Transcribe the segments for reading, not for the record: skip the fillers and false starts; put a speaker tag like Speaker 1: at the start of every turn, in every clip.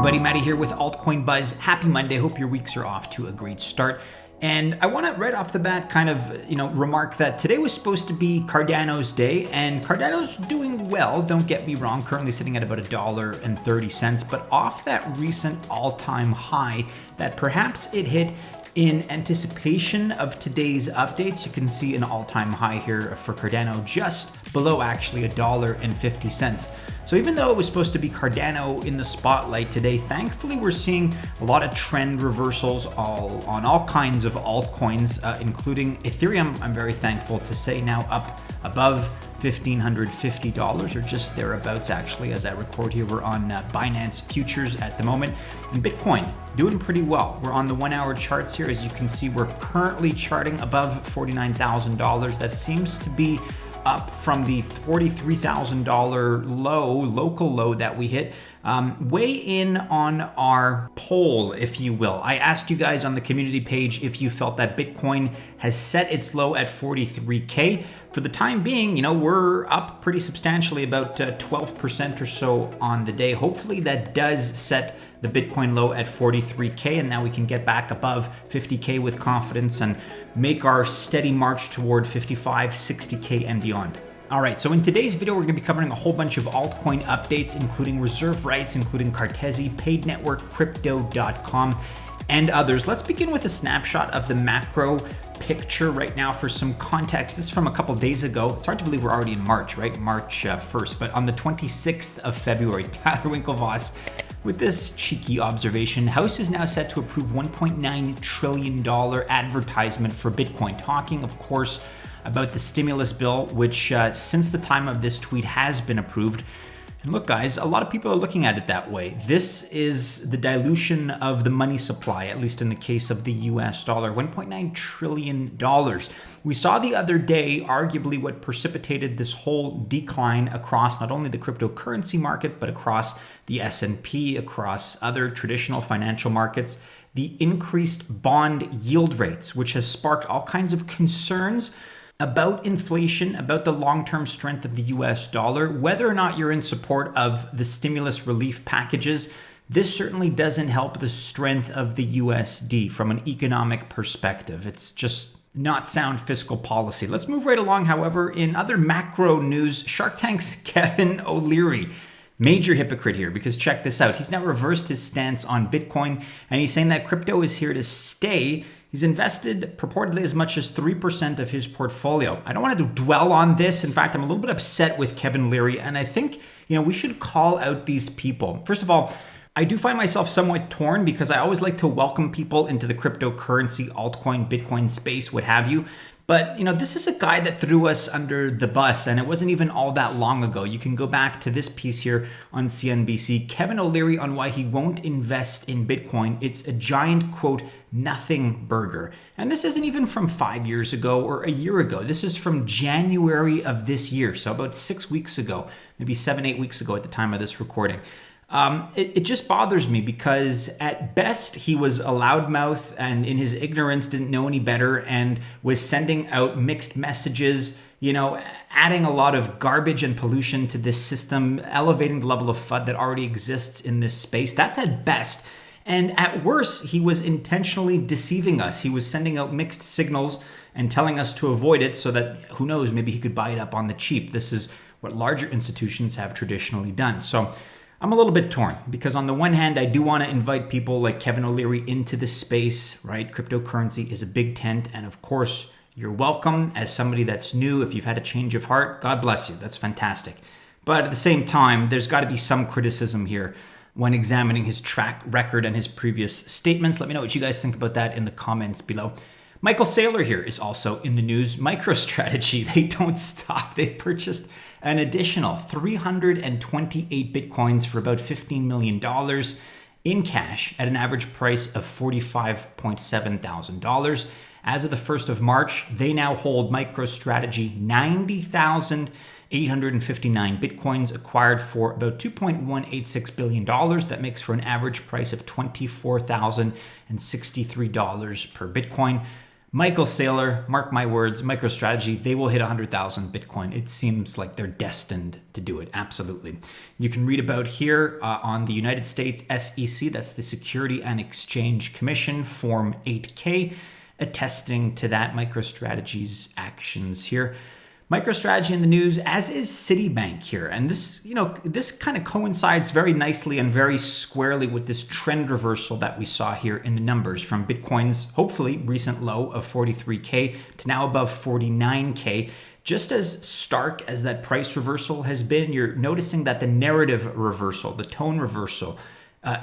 Speaker 1: everybody, Matty here with Altcoin Buzz. Happy Monday. Hope your weeks are off to a great start. And I want to right off the bat kind of, remark that today was supposed to be Cardano's day, and Cardano's doing well, don't get me wrong, currently sitting at about $1.30, but off that recent all-time high that perhaps it hit in anticipation of today's updates. You can see an all-time high here for Cardano, just below actually $1.50. So even though it was supposed to be Cardano in the spotlight today, thankfully we're seeing a lot of trend reversals on all kinds of altcoins, including Ethereum. I'm very thankful to say now up above $1,550 or just thereabouts actually. As I record here, we're on Binance futures at the moment. And Bitcoin doing pretty well. We're on the 1 hour charts here. As you can see, we're currently charting above $49,000. That seems to be up from the $43,000 local low that we hit. Weigh in on our poll, if you will. I asked you guys on the community page if you felt that Bitcoin has set its low at 43K. For the time being, we're up pretty substantially, about 12% or so on the day. Hopefully that does set the Bitcoin low at 43K, and now we can get back above 50K with confidence and make our steady march toward 55, 60K and beyond. All right, so in today's video, we're going to be covering a whole bunch of altcoin updates, including reserve rights, including Cartesi, Paid Network, Crypto.com, and others. Let's begin with a snapshot of the macro picture right now for some context. This is from a couple days ago. It's hard to believe we're already in March, right? March 1st, but on the 26th of February, Tyler Winklevoss with this cheeky observation: House is now set to approve $1.9 trillion advertisement for Bitcoin. Talking, of course, about the stimulus bill, which since the time of this tweet has been approved. And look, guys, a lot of people are looking at it that way. This is the dilution of the money supply, at least in the case of the US dollar, $1.9 trillion. We saw the other day, arguably what precipitated this whole decline across not only the cryptocurrency market, but across the S&P, across other traditional financial markets, the increased bond yield rates, which has sparked all kinds of concerns about inflation, about the long-term strength of the US dollar. Whether or not you're in support of the stimulus relief packages, this certainly doesn't help the strength of the USD from an economic perspective. It's just not sound fiscal policy. Let's move right along, however. In other macro news, Shark Tank's Kevin O'Leary, major hypocrite here, because check this out. He's now reversed his stance on Bitcoin, and he's saying that crypto is here to stay. He's invested purportedly as much as 3% of his portfolio. I don't want to dwell on this. In fact, I'm a little bit upset with Kevin O'Leary, and I think, we should call out these people. First of all, I do find myself somewhat torn because I always like to welcome people into the cryptocurrency, altcoin, Bitcoin space, what have you. But, this is a guy that threw us under the bus, and it wasn't even all that long ago. You can go back to this piece here on CNBC, Kevin O'Leary on why he won't invest in Bitcoin. It's a giant, quote, nothing burger. And this isn't even from 5 years ago or a year ago. This is from January of this year. So about 6 weeks ago, maybe 7-8 weeks ago at the time of this recording. It just bothers me because at best he was a loudmouth and in his ignorance didn't know any better and was sending out mixed messages, adding a lot of garbage and pollution to this system, elevating the level of FUD that already exists in this space. That's at best. And at worst, he was intentionally deceiving us. He was sending out mixed signals and telling us to avoid it so that, who knows, maybe he could buy it up on the cheap. This is what larger institutions have traditionally done. So I'm a little bit torn because on the one hand, I do want to invite people like Kevin O'Leary into this space, right? Cryptocurrency is a big tent. And of course, you're welcome as somebody that's new. If you've had a change of heart, God bless you. That's fantastic. But at the same time, there's got to be some criticism here when examining his track record and his previous statements. Let me know what you guys think about that in the comments below. Michael Saylor here is also in the news. MicroStrategy, they don't stop. They purchased an additional 328 Bitcoins for about $15 million in cash at an average price of $45.7 thousand. As of the 1st of March, they now hold MicroStrategy 90,859 Bitcoins acquired for about $2.186 billion. That makes for an average price of $24,063 per Bitcoin. Michael Saylor, mark my words, MicroStrategy, they will hit 100,000 Bitcoin. It seems like they're destined to do it. Absolutely. You can read about here on the United States SEC, that's the Security and Exchange Commission, Form 8K, attesting to that MicroStrategy's actions here. MicroStrategy in the news, as is Citibank here. And this, this kind of coincides very nicely and very squarely with this trend reversal that we saw here in the numbers from Bitcoin's hopefully recent low of 43K to now above 49K. Just as stark as that price reversal has been, you're noticing that the narrative reversal, the tone reversal,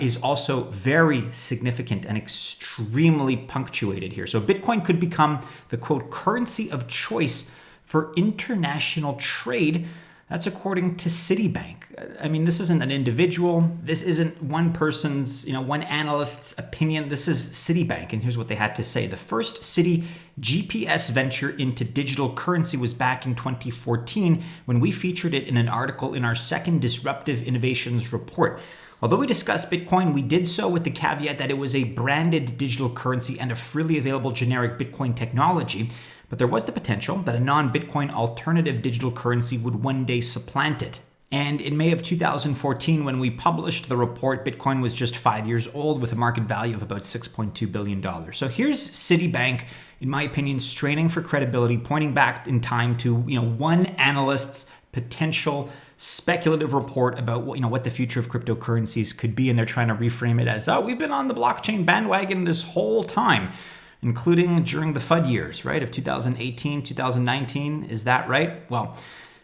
Speaker 1: is also very significant and extremely punctuated here. So Bitcoin could become the quote currency of choice for international trade. That's according to Citibank. I mean, this isn't an individual. This isn't one person's, one analyst's opinion. This is Citibank. And here's what they had to say. The first Citi GPS venture into digital currency was back in 2014 when we featured it in an article in our second Disruptive Innovations report. Although we discussed Bitcoin, we did so with the caveat that it was a branded digital currency and a freely available generic Bitcoin technology. But there was the potential that a non-Bitcoin alternative digital currency would one day supplant it. And in May of 2014, when we published the report, Bitcoin was just 5 years old with a market value of about $6.2 billion. So here's Citibank, in my opinion, straining for credibility, pointing back in time to one analyst's potential speculative report about what the future of cryptocurrencies could be. And they're trying to reframe it as, we've been on the blockchain bandwagon this whole time, including during the FUD years, right, of 2018, 2019. Is that right? Well,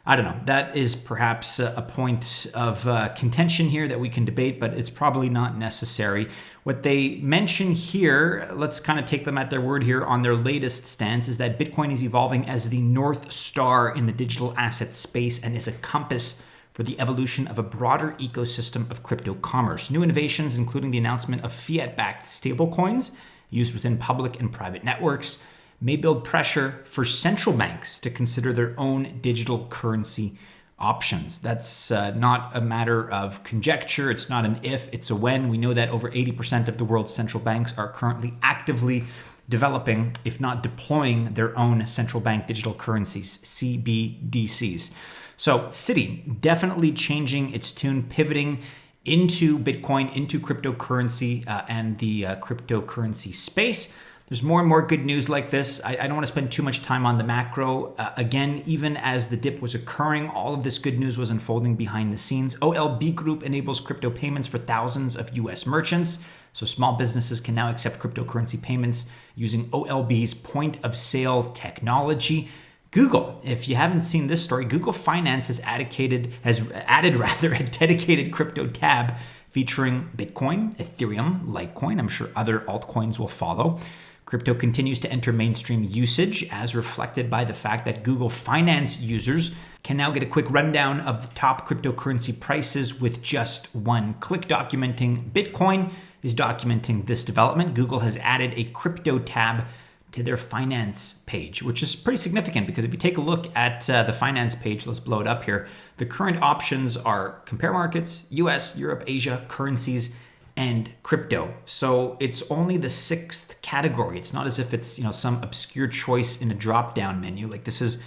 Speaker 1: I don't know. That is perhaps a point of contention here that we can debate, but it's probably not necessary. What they mention here, let's kind of take them at their word here on their latest stance, is that Bitcoin is evolving as the North Star in the digital asset space and is a compass for the evolution of a broader ecosystem of crypto commerce. New innovations, including the announcement of fiat-backed stablecoins used within public and private networks, may build pressure for central banks to consider their own digital currency options. That's not a matter of conjecture. It's not an if, it's a when. We know that over 80% of the world's central banks are currently actively developing, if not deploying, their own central bank digital currencies, CBDCs. So Citi definitely changing its tune, pivoting into Bitcoin, into cryptocurrency and the cryptocurrency space. There's more and more good news like this. I don't want to spend too much time on the macro. Again, even as the dip was occurring, all of this good news was unfolding behind the scenes. OLB Group enables crypto payments for thousands of US merchants. So small businesses can now accept cryptocurrency payments using OLB's point of sale technology. Google, if you haven't seen this story, Google Finance has added a dedicated crypto tab featuring Bitcoin, Ethereum, Litecoin. I'm sure other altcoins will follow. Crypto continues to enter mainstream usage, as reflected by the fact that Google Finance users can now get a quick rundown of the top cryptocurrency prices with just one click. Documenting Bitcoin is documenting this development. Google has added a crypto tab to their finance page, which is pretty significant because if you take a look at the finance page, let's blow it up here. The current options are compare markets, US, Europe, Asia, currencies, and crypto. So it's only the sixth category. It's not as if it's some obscure choice in a drop-down menu. Like this is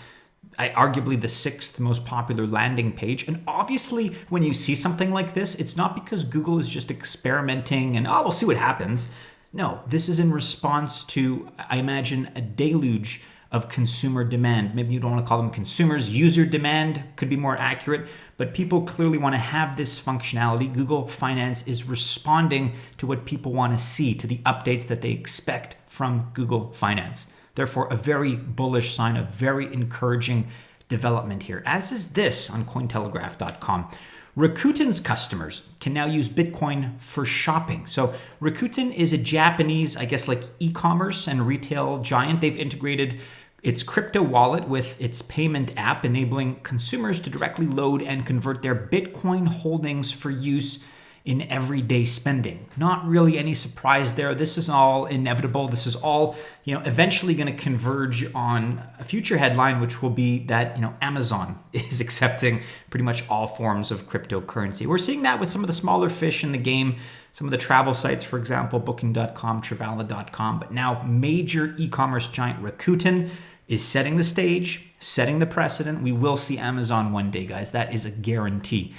Speaker 1: arguably the sixth most popular landing page. And obviously, when you see something like this, it's not because Google is just experimenting and we'll see what happens. No, this is in response to, I imagine, a deluge of consumer demand. Maybe you don't want to call them consumers. User demand could be more accurate, but people clearly want to have this functionality. Google Finance is responding to what people want to see, to the updates that they expect from Google Finance. Therefore, a very bullish sign, a very encouraging development here, as is this on Cointelegraph.com. Rakuten's customers can now use Bitcoin for shopping. So Rakuten is a Japanese, like e-commerce and retail giant. They've integrated its crypto wallet with its payment app, enabling consumers to directly load and convert their Bitcoin holdings for use in everyday spending. Not really any surprise there. This is all inevitable. This is all, eventually going to converge on a future headline, which will be that, Amazon is accepting pretty much all forms of cryptocurrency. We're seeing that with some of the smaller fish in the game, some of the travel sites, for example, booking.com, Trivago.com, but now major e-commerce giant Rakuten is setting the stage, setting the precedent. We will see Amazon one day, guys. That is a guarantee.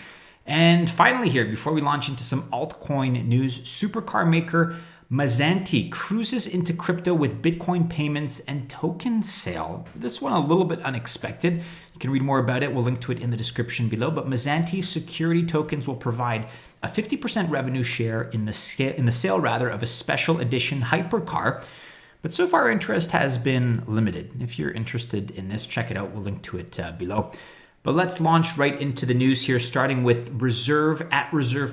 Speaker 1: And finally here, before we launch into some altcoin news, supercar maker Mazzanti cruises into crypto with Bitcoin payments and token sale. This one a little bit unexpected. You can read more about it. We'll link to it in the description below. But Mazzanti's security tokens will provide a 50% revenue share in the sale of a special edition hypercar. But so far, interest has been limited. If you're interested in this, check it out. We'll link to it below. But let's launch right into the news here, starting with Reserve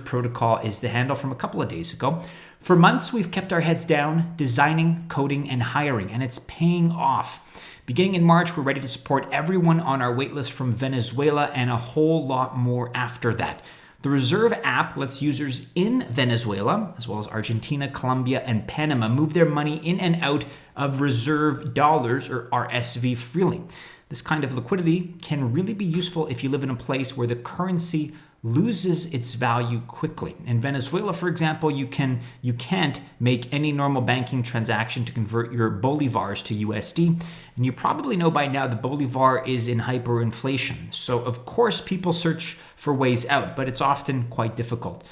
Speaker 1: Protocol is the handle from a couple of days ago. For months, we've kept our heads down, designing, coding, and hiring, and it's paying off. Beginning in March, we're ready to support everyone on our waitlist from Venezuela and a whole lot more after that. The Reserve app lets users in Venezuela, as well as Argentina, Colombia, and Panama, move their money in and out of Reserve dollars or RSV freely. This kind of liquidity can really be useful if you live in a place where the currency loses its value quickly. In Venezuela, for example, you can't make any normal banking transaction to convert your bolivars to USD. And you probably know by now the bolivar is in hyperinflation. So of course people search for ways out, but it's often quite difficult.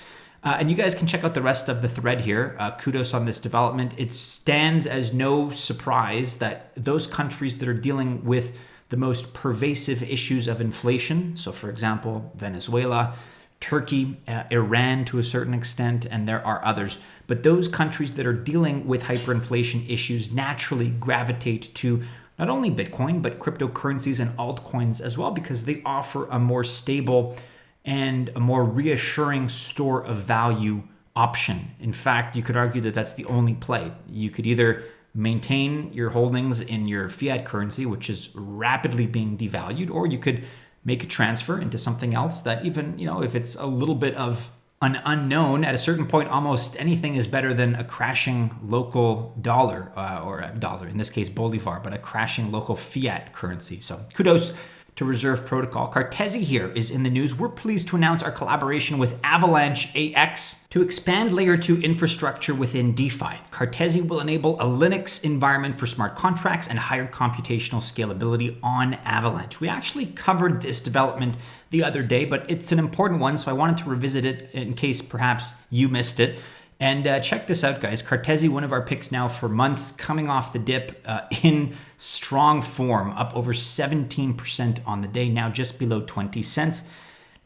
Speaker 1: And you guys can check out the rest of the thread here. Kudos on this development. It stands as no surprise that those countries that are dealing with the most pervasive issues of inflation, so for example, Venezuela, Turkey, Iran to a certain extent, and there are others, but those countries that are dealing with hyperinflation issues naturally gravitate to not only Bitcoin, but cryptocurrencies and altcoins as well, because they offer a more stable and a more reassuring store of value option. In fact, you could argue that that's the only play. You could either maintain your holdings in your fiat currency, which is rapidly being devalued, or you could make a transfer into something else that even, if it's a little bit of an unknown, at a certain point, almost anything is better than a crashing local dollar, or a dollar, in this case, Bolivar, but a crashing local fiat currency. So kudos to Reserve Protocol. Cartesi here is in the news. We're pleased to announce our collaboration with Avalanche AX to expand layer 2 infrastructure within DeFi. Cartesi will enable a Linux environment for smart contracts and higher computational scalability on Avalanche. We actually covered this development the other day, but it's an important one, so I wanted to revisit it in case perhaps you missed it. And check this out, guys. Cartesi, one of our picks now for months, coming off the dip in strong form, up over 17% on the day, now just below 20 cents.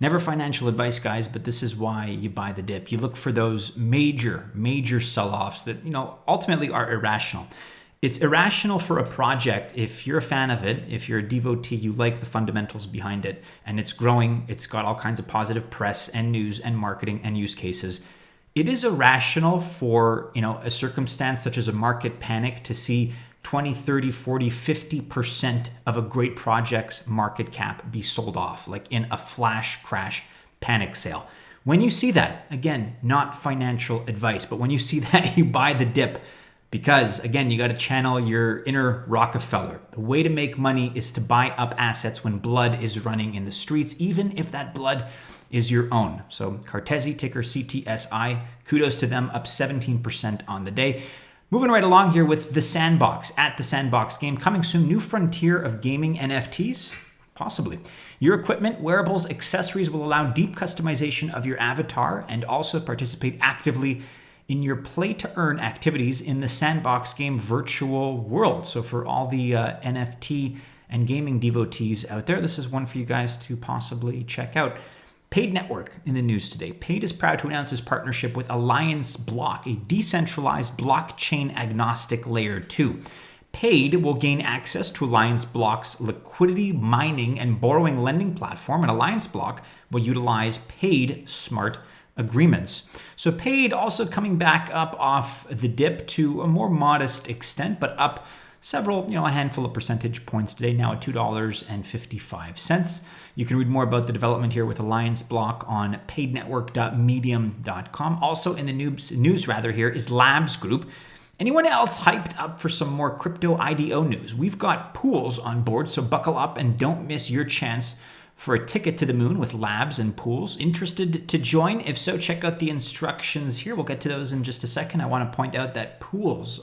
Speaker 1: Never financial advice, guys, but this is why you buy the dip. You look for those major sell-offs that, ultimately are irrational. It's irrational for a project if you're a fan of it, if you're a devotee, you like the fundamentals behind it, and it's growing, it's got all kinds of positive press and news and marketing and use cases. It is irrational for, a circumstance such as a market panic to see 20, 30, 40, 50% of a great project's market cap be sold off, like in a flash crash panic sale. When you see that, again, not financial advice, but when you see that, you buy the dip because, again, you got to channel your inner Rockefeller. The way to make money is to buy up assets when blood is running in the streets, even if that blood is your own. So Cartesi, ticker CTSI, kudos to them, up 17% on the day. Moving right along here with the Sandbox, at the Sandbox game. Coming soon, new frontier of gaming NFTs? Possibly. Your equipment, wearables, accessories will allow deep customization of your avatar and also participate actively in your play-to-earn activities in the Sandbox game virtual world. So for all the NFT and gaming devotees out there, this is one for you guys to possibly check out. Paid Network in the news today. Paid is proud to announce its partnership with Alliance Block, a decentralized blockchain agnostic layer 2. Paid will gain access to Alliance Block's liquidity mining and borrowing lending platform, and Alliance Block will utilize Paid smart agreements. So Paid also coming back up off the dip to a more modest extent, but up several, a handful of percentage points today, now at $2.55. You can read more about the development here with Alliance Block on paidnetwork.medium.com. Also in the news here is Labs Group. Anyone else hyped up for some more crypto IDO news? We've got Poolz on board, so buckle up and don't miss your chance for a ticket to the moon with Labs and Poolz. Interested to join? If so, check out the instructions here. We'll get to those in just a second. I want to point out that Poolz,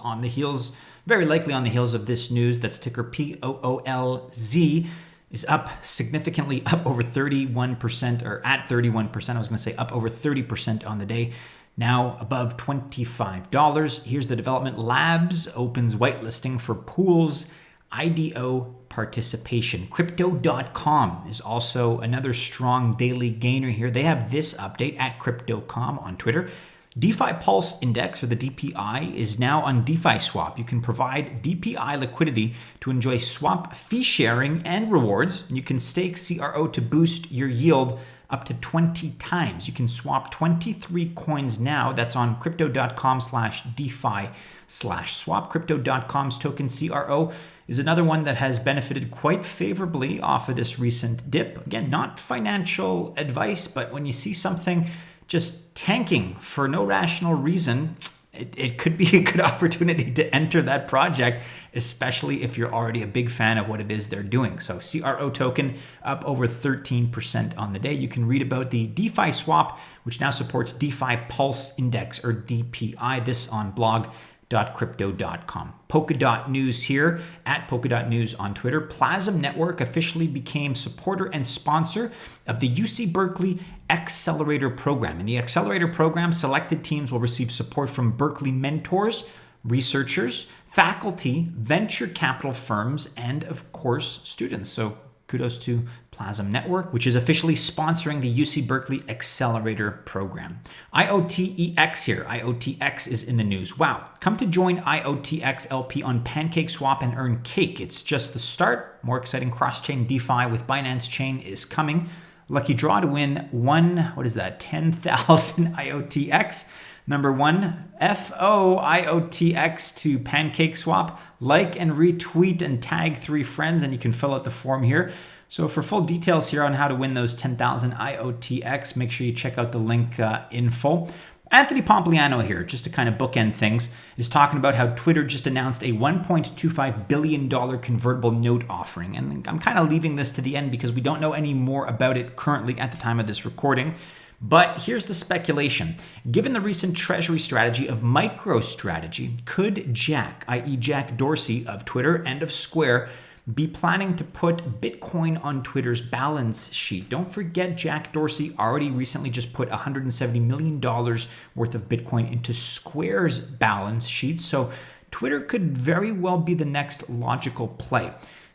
Speaker 1: very likely on the heels of this news, that's ticker POOLZ, is up significantly, up over 31%, or at 31%. I was going to say up over 30% on the day. Now above $25. Here's the development. Labs opens whitelisting for Poolz IDO participation. Crypto.com is also another strong daily gainer here. They have this update at Crypto.com on Twitter. DeFi Pulse Index, or the DPI, is now on DeFi Swap. You can provide DPI liquidity to enjoy swap fee sharing and rewards. You can stake CRO to boost your yield up to 20 times. You can swap 23 coins now. That's on crypto.com/DeFi/swap. Crypto.com's token CRO is another one that has benefited quite favorably off of this recent dip. Again, not financial advice, but when you see something just tanking for no rational reason, it could be a good opportunity to enter that project, especially if you're already a big fan of what it is they're doing. So CRO token up over 13% on the day. You can read about the DeFi swap, which now supports DeFi Pulse Index, or DPI, this on blog.crypto.com. Polkadot news here at Polkadot News on Twitter. Plasm Network officially became supporter and sponsor of the UC Berkeley Accelerator Program. In the Accelerator Program, selected teams will receive support from Berkeley mentors, researchers, faculty, venture capital firms, and of course, students. So kudos to Plasm Network, which is officially sponsoring the UC Berkeley Accelerator Program. IoTEX here. IoTeX is in the news. Wow. Come to join IoTeX LP on PancakeSwap and earn cake. It's just the start. More exciting cross-chain DeFi with Binance Chain is coming. Lucky draw to win 10,000 IoTeX. Number one, FOIOTX to PancakeSwap. Like and retweet and tag 3 friends, and you can fill out the form here. So for full details here on how to win those 10,000 IoTX, make sure you check out the link info. Anthony Pompliano here, just to kind of bookend things, is talking about how Twitter just announced a $1.25 billion convertible note offering. And I'm kind of leaving this to the end because we don't know any more about it currently at the time of this recording. But here's the speculation. Given the recent treasury strategy of microstrategy, could Jack, i.e. Jack Dorsey of Twitter and of Square, be planning to put Bitcoin on Twitter's balance sheet? Don't forget, Jack Dorsey already recently just put $170 million worth of Bitcoin into Square's balance sheet. So Twitter could very well be the next logical play.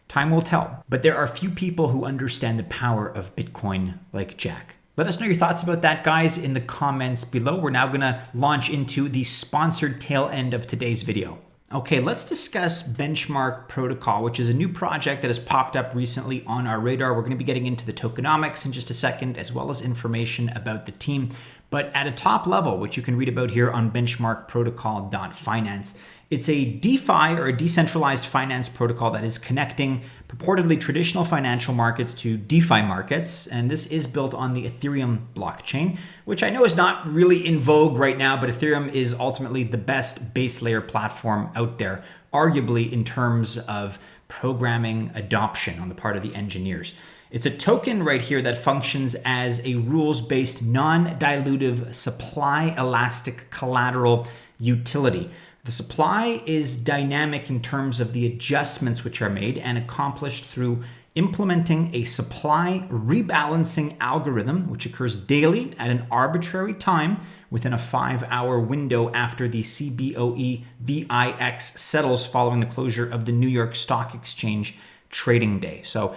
Speaker 1: Time will tell. But there are few people who understand the power of Bitcoin like Jack. Let us know your thoughts about that, guys, in the comments below. We're now going to launch into the sponsored tail end of today's video. Okay, let's discuss Benchmark Protocol, which is a new project that has popped up recently on our radar. We're going to be getting into the tokenomics in just a second, as well as information about the team. But at a top level, which you can read about here on benchmarkprotocol.finance, it's a DeFi, or a decentralized finance protocol, that is connecting purportedly traditional financial markets to DeFi markets. And this is built on the Ethereum blockchain, which I know is not really in vogue right now, but Ethereum is ultimately the best base layer platform out there, arguably in terms of programming adoption on the part of the engineers. It's a token right here that functions as a rules-based, non-dilutive, supply-elastic collateral utility. The supply is dynamic in terms of the adjustments which are made and accomplished through implementing a supply rebalancing algorithm, which occurs daily at an arbitrary time within a 5-hour window after the CBOE VIX settles following the closure of the New York Stock Exchange trading day. So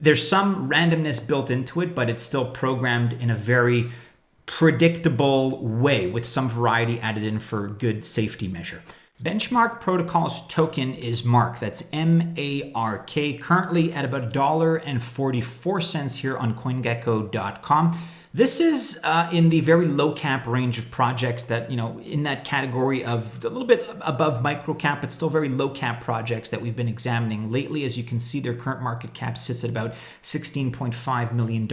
Speaker 1: there's some randomness built into it, but it's still programmed in a very predictable way with some variety added in for good safety measure. Benchmark Protocol's token is MARK. That's MARK, currently at about $1.44 here on CoinGecko.com. This is in the very low cap range of projects that, in that category of a little bit above micro cap, but still very low cap projects that we've been examining lately. As you can see, their current market cap sits at about $16.5 million.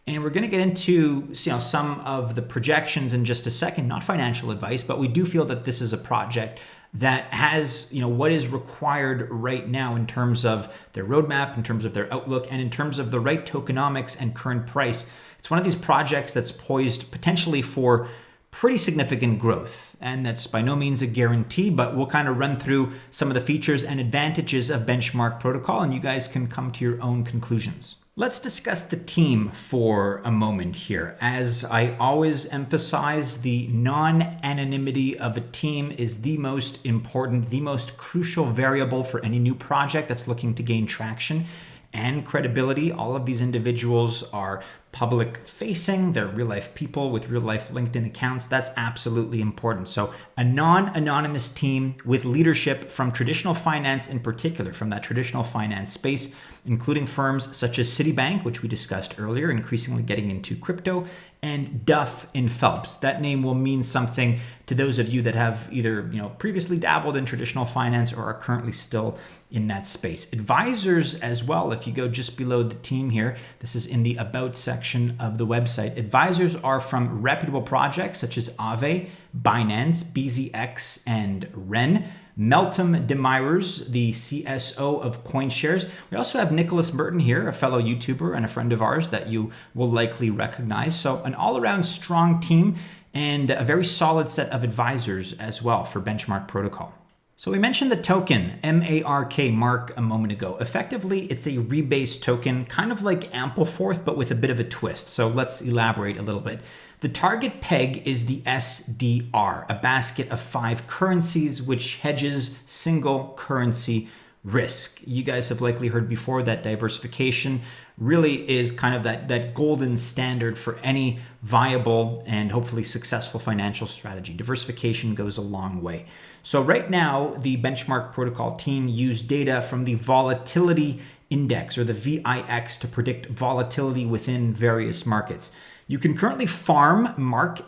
Speaker 1: And we're going to get into some of the projections in just a second, not financial advice, but we do feel that this is a project that has what is required right now in terms of their roadmap, in terms of their outlook, and in terms of the right tokenomics and current price. It's one of these projects that's poised potentially for pretty significant growth. And that's by no means a guarantee, but we'll kind of run through some of the features and advantages of Benchmark Protocol, and you guys can come to your own conclusions. Let's discuss the team for a moment here. As I always emphasize, the non-anonymity of a team is the most important, the most crucial variable for any new project that's looking to gain traction and credibility. All of these individuals are public facing, they're real life people with real life LinkedIn accounts. That's absolutely important. So a non-anonymous team with leadership from traditional finance, in particular from that traditional finance space, including firms such as Citibank, which we discussed earlier, increasingly getting into crypto, and Duff & Phelps. That name will mean something to those of you that have either previously dabbled in traditional finance or are currently still in that space. Advisors as well, if you go just below the team here, this is in the About section of the website. Advisors are from reputable projects such as Aave, Binance, BZX, and Ren. Meltem Demirers, the CSO of CoinShares. We also have Nicholas Merton here, a fellow YouTuber and a friend of ours that you will likely recognize. So an all-around strong team and a very solid set of advisors as well for Benchmark Protocol. So we mentioned the token, MARK, a moment ago. Effectively, it's a rebase token, kind of like Ampleforth, but with a bit of a twist. So let's elaborate a little bit. The target peg is the SDR, a basket of 5 currencies, which hedges single currency risk. You guys have likely heard before that diversification really is kind of that golden standard for any viable and hopefully successful financial strategy. Diversification goes a long way. So right now, the Benchmark Protocol team used data from the volatility index, or the VIX, to predict volatility within various markets. You can currently farm MARK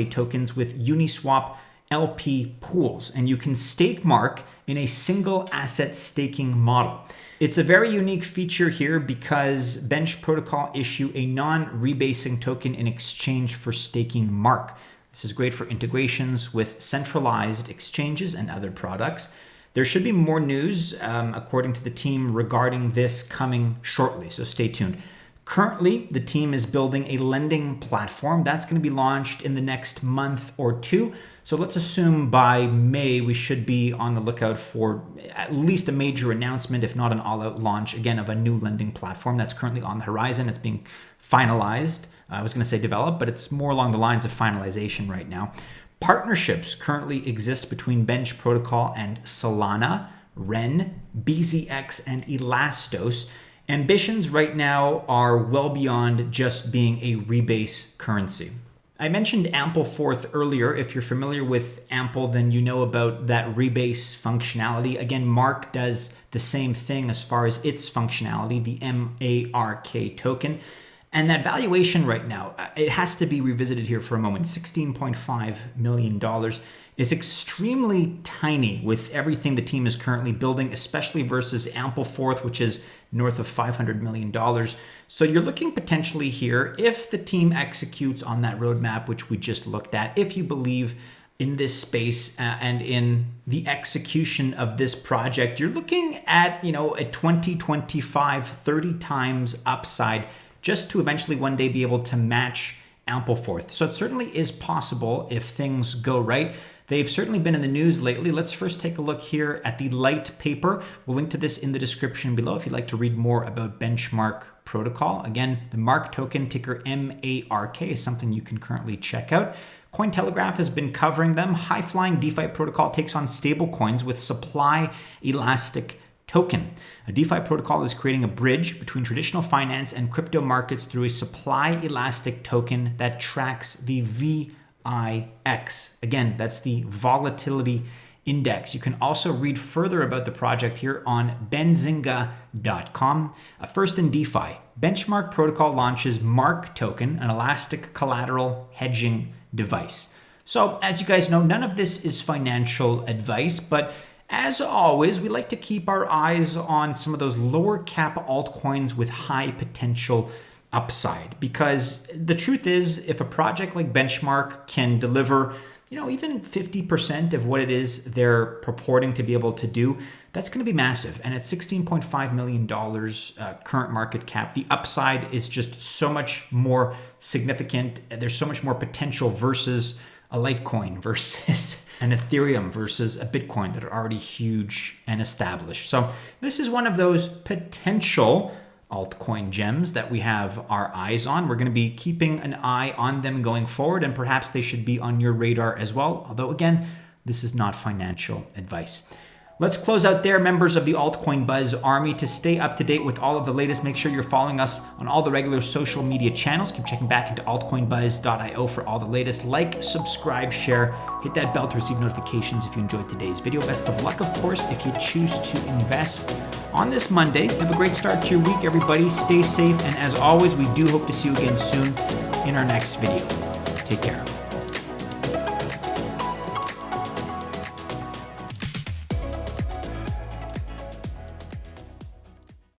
Speaker 1: tokens with Uniswap LP pools, and you can stake MARK in a single asset staking model. It's a very unique feature here because Bench Protocol issue a non-rebasing token in exchange for staking MARK. This is great for integrations with centralized exchanges and other products. There should be more news, according to the team, regarding this coming shortly, so stay tuned. Currently, the team is building a lending platform that's going to be launched in the next month or two. So let's assume by May, we should be on the lookout for at least a major announcement, if not an all-out launch, again, of a new lending platform that's currently on the horizon. It's being finalized. I was going to say developed, but it's more along the lines of finalization right now. Partnerships currently exist between Bench Protocol and Solana, Ren, BZX, and Elastos. Ambitions right now are well beyond just being a rebase currency. I mentioned Ampleforth earlier. If you're familiar with Ample, then you know about that rebase functionality. Again, MARK does the same thing as far as its functionality, the MARK token. And that valuation right now, it has to be revisited here for a moment. $16.5 million is extremely tiny with everything the team is currently building, especially versus Ampleforth, which is north of $500 million. So you're looking potentially here, if the team executes on that roadmap, which we just looked at, if you believe in this space and in the execution of this project, you're looking at, a 20, 25, 30 times upside just to eventually one day be able to match Ampleforth. So it certainly is possible if things go right. They've certainly been in the news lately. Let's first take a look here at the light paper. We'll link to this in the description below if you'd like to read more about Benchmark Protocol. Again, the MARK token, ticker MARK, is something you can currently check out. Cointelegraph has been covering them. High-flying DeFi protocol takes on stablecoins with supply elastic token. A DeFi protocol is creating a bridge between traditional finance and crypto markets through a supply elastic token that tracks the VIX. Again, that's the volatility index. You can also read further about the project here on benzinga.com. First in DeFi, Benchmark Protocol launches Mark token, an elastic collateral hedging device. So as you guys know, none of this is financial advice, but as always, we like to keep our eyes on some of those lower cap altcoins with high potential upside, because the truth is, if a project like Benchmark can deliver, even 50% of what it is they're purporting to be able to do, that's going to be massive. And at $16.5 million current market cap, the upside is just so much more significant. There's so much more potential versus a Litecoin, versus an Ethereum, versus a Bitcoin that are already huge and established. So this is one of those potential altcoin gems that we have our eyes on. We're going to be keeping an eye on them going forward, and perhaps they should be on your radar as well. Although again, this is not financial advice. Let's close out there, members of the Altcoin Buzz Army. To stay up to date with all of the latest, make sure you're following us on all the regular social media channels. Keep checking back into altcoinbuzz.io for all the latest. Like, subscribe, share, hit that bell to receive notifications if you enjoyed today's video. Best of luck, of course, if you choose to invest on this Monday. Have a great start to your week, everybody. Stay safe, and as always, we do hope to see you again soon in our next video. Take care.